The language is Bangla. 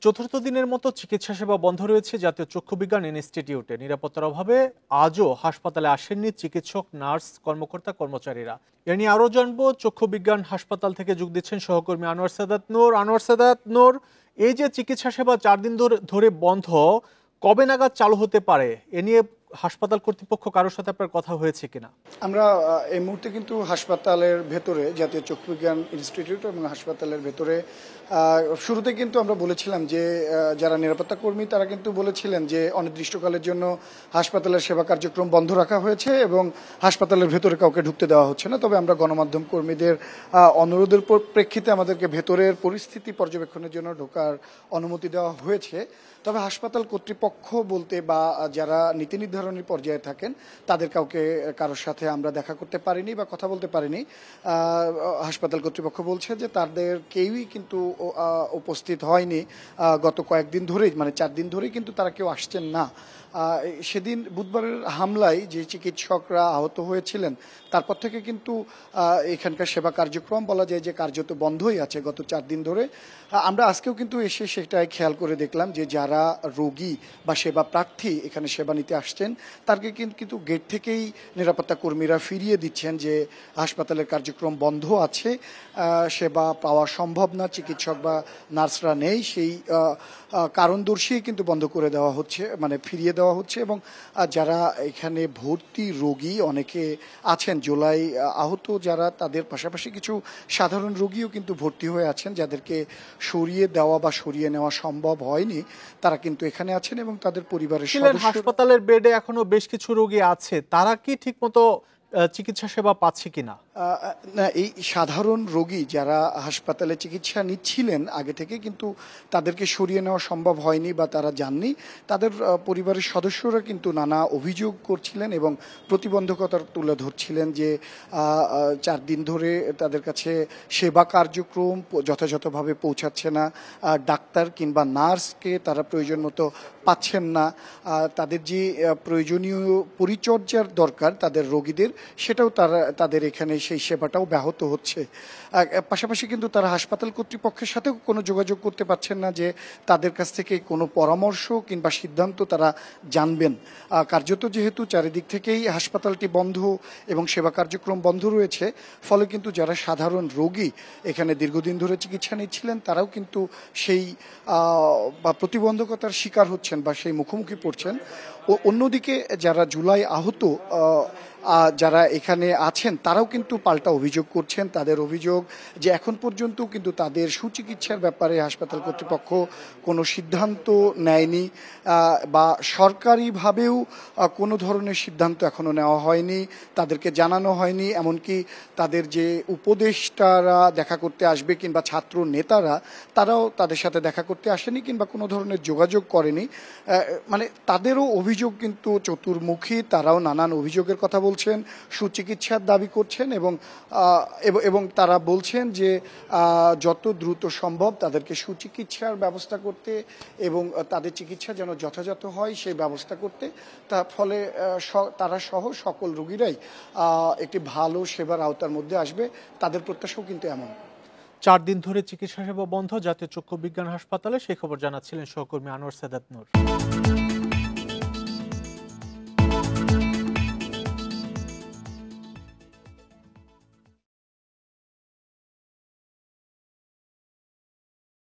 চতুর্থ দিনের মতো চিকিৎসা সেবা বন্ধ রয়েছে জাতীয় চক্ষু বিজ্ঞান ইনস্টিটিউটে। নিরাপত্তার অভাবে আজও হাসপাতালে আসেননি চিকিৎসক, নার্স, কর্মকর্তা, কর্মচারীরা। এ নিয়ে আরও জানবো। চক্ষু বিজ্ঞান হাসপাতাল থেকে যোগ দিচ্ছেন সহকর্মী আনোয়ার সাদাত নূর। এই যে চিকিৎসা সেবা 4 দিন ধরে বন্ধ, কবে নাগাদ চালু হতে পারে? এ নিয়ে হাসপাতাল কর্তৃপক্ষ কারোর সাথে আপনার কথা হয়েছে কিনা? আমরা এই মুহূর্তে কিন্তু হাসপাতালের ভেতরে, জাতীয় চক্ষু বিজ্ঞান ইনস্টিটিউট এবং হাসপাতালের ভেতরে শুরুতে কিন্তু আমরা বলেছিলাম যে যারা নিরাপত্তা কর্মী তারা কিন্তু বলেছিলেন যে অনির্দিষ্টকালের জন্য হাসপাতালের সেবা কার্যক্রম বন্ধ রাখা হয়েছে এবং হাসপাতালের ভেতরে কাউকে ঢুকতে দেওয়া হচ্ছে না। তবে আমরা গণমাধ্যম কর্মীদের অনুরোধের প্রেক্ষিতে আমাদেরকে ভেতরের পরিস্থিতি পর্যবেক্ষণের জন্য ঢোকার অনুমতি দেওয়া হয়েছে। তবে হাসপাতাল কর্তৃপক্ষ বলতে বা যারা নীতি নির্ধারণী পর্যায়ে থাকেন তাদের কারোর সাথে আমরা দেখা করতে পারিনি বা কথা বলতে পারিনি। হাসপাতাল কর্তৃপক্ষ বলছে যে তাদের কেউই কিন্তু উপস্থিত হয়নি গত কয়েকদিন ধরেই, মানে 4 দিন ধরেই কিন্তু তারা কেউ আসছেন না। সেদিন বুধবারের হামলায় যে চিকিৎসকরা আহত হয়েছিলেন তারপর থেকে কিন্তু এখানকার সেবা কার্যক্রম বলা যায় যে কার্যত বন্ধই আছে গত 4 দিন ধরে। আমরা আজকেও কিন্তু এসে সেটাই খেয়াল করে দেখলাম যে যারা রোগী বা সেবা প্রার্থী এখানে সেবা নিতে আসছেন তাকে কিন্তু গেট থেকেই নিরাপত্তা কর্মীরা ফিরিয়ে দিচ্ছেন যে হাসপাতালের কার্যক্রম বন্ধ আছে, সেবা পাওয়া সম্ভব না, চিকিৎসক বা নার্সরা নেই, সেই কারণ দর্শিয়ে কিন্তু বন্ধ করে দেওয়া হচ্ছে, মানে ফিরিয়ে দেওয়া হচ্ছে। এবং যারা এখানে ভর্তি রোগী অনেকে আছেন, জুলাই আহত যারা, তাদের পাশাপাশি কিছু সাধারণ রোগীও কিন্তু ভর্তি হয়ে আছেন যাদেরকে সরিয়ে দেওয়া বা সরিয়ে নেওয়া সম্ভব হয়নি, তারা কিন্তু এখানে আছেন এবং তাদের পরিবারের সদস্য। হাসপাতালের বেডে এখনো বেশ কিছু রোগী আছে, তারা কি ঠিকমতো চিকিৎসা সেবা পাচ্ছে কিনা? না, এই সাধারণ রোগী যারা হাসপাতালে চিকিৎসা নিচ্ছিলেন আগে থেকে, কিন্তু তাদেরকে সরিয়ে নেওয়া সম্ভব হয়নি বা তারা যাননি। তাদের পরিবারের সদস্যরা কিন্তু নানা অভিযোগ করছিলেন এবং প্রতিবন্ধকতা তুলে ধরছিলেন যে 4 দিন ধরে তাদের কাছে সেবা কার্যক্রম যথাযথভাবে পৌঁছাচ্ছে না, ডাক্তার কিংবা নার্সকে তারা প্রয়োজন মতো পাচ্ছেন না, তাদের যে প্রয়োজনীয় পরিচর্যার দরকার তাদের রোগীদের সেটাও তাদের এখানে সেই সেবাটাও ব্যাহত হচ্ছে। পাশাপাশি কিন্তু তারা হাসপাতাল কর্তৃপক্ষের সাথেও কোনো যোগাযোগ করতে পারছেন না যে তাদের কাছ থেকে কোনো পরামর্শ কিংবা সিদ্ধান্ত তারা জানবেন। কার্যত যেহেতু চারিদিক থেকেই হাসপাতালটি বন্ধ এবং সেবা কার্যক্রম বন্ধ রয়েছে, ফলে কিন্তু যারা সাধারণ রোগী এখানে দীর্ঘদিন ধরে চিকিৎসা নিচ্ছিলেন তারাও কিন্তু সেই বা প্রতিবন্ধকতার শিকার হচ্ছেন বা সেই মুখোমুখি পড়ছেন। অন্যদিকে যারা জুলাই আহত যারা এখানে আছেন তারাও কিন্তু পাল্টা অভিযোগ করছেন। তাদের অভিযোগ যে এখন পর্যন্ত কিন্তু তাদের সুচিকিৎসার ব্যাপারে হাসপাতাল কর্তৃপক্ষ কোনো সিদ্ধান্ত নেয়নি বা সরকারিভাবেও কোনো ধরনের সিদ্ধান্ত এখনো নেওয়া হয়নি, তাদেরকে জানানো হয়নি। এমনকি তাদের যে উপদেষ্টারা দেখা করতে আসবে কিংবা ছাত্র নেতারা তারাও তাদের সাথে দেখা করতে আসেনি কিংবা কোনো ধরনের যোগাযোগ করেনি। মানে তাদেরও অভিযোগ কিন্তু চতুর্মুখী, তারাও নানান অভিযোগের কথা বলছেন, সুচিকিৎসার দাবি করছেন এবং তারা বলছেন যে যত দ্রুত সম্ভব তাদেরকে সুচিকিৎসার ব্যবস্থা করতে এবং তাদের চিকিৎসা যেন যথাযথ হয় সেই ব্যবস্থা করতে, তার ফলে তারা সহ সকল রোগীরাই একটি ভালো সেবার আওতার মধ্যে আসবে, তাদের প্রত্যাশাও কিন্তু এমন। 4 দিন ধরে চিকিৎসা সেবা বন্ধ জাতীয় চক্ষু বিজ্ঞান হাসপাতালে, সেই খবর জানাচ্ছিলেন সহকর্মী আনোয়ার সাদাত নূর।